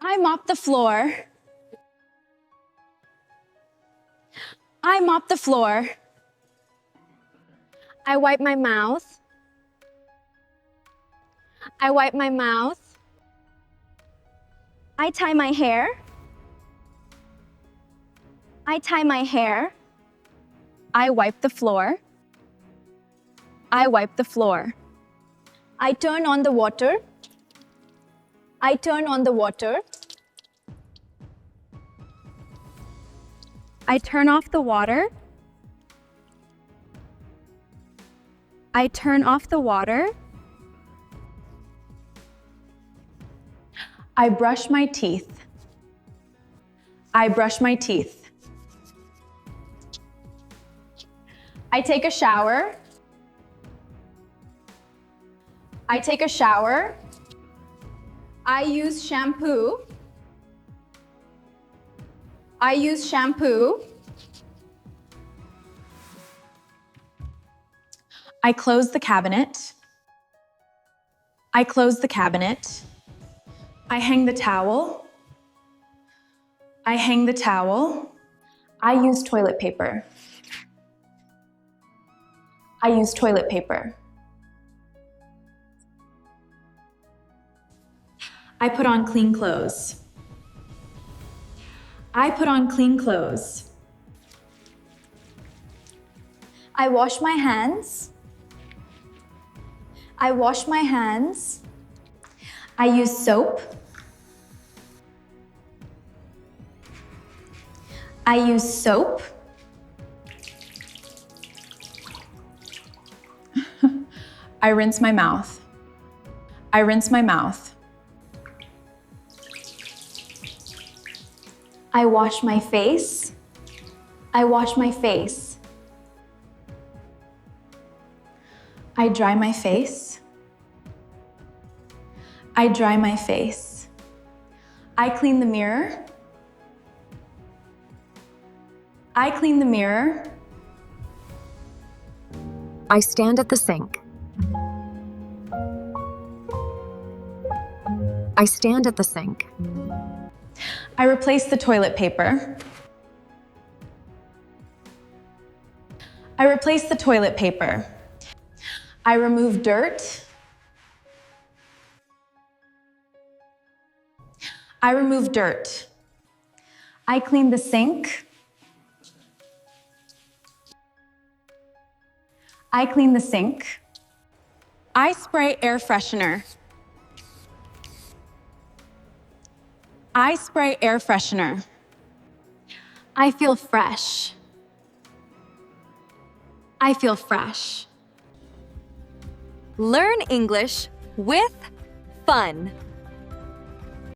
I mop the floor. I mop the floor. I wipe my mouth. I wipe my mouth. I tie my hair. I tie my hair. I wipe the floor. I wipe the floor. I turn on the water. I turn on the water. I turn off the water. I turn off the water. I brush my teeth. I brush my teeth. I take a shower. I take a shower. I use shampoo. I use shampoo. I close the cabinet. I close the cabinet. I hang the towel. I hang the towel. I use toilet paper. I use toilet paper. I put on clean clothes. I put on clean clothes. I wash my hands. I wash my hands. I use soap. I use soap. I rinse my mouth. I rinse my mouth. I wash my face. I wash my face. I dry my face. I dry my face. I clean the mirror. I clean the mirror. I stand at the sink. I stand at the sink. I replace the toilet paper. I replace the toilet paper. I remove dirt. I remove dirt. I clean the sink. I clean the sink. I spray air freshener. I spray air freshener. I feel fresh. I feel fresh. Learn English with fun.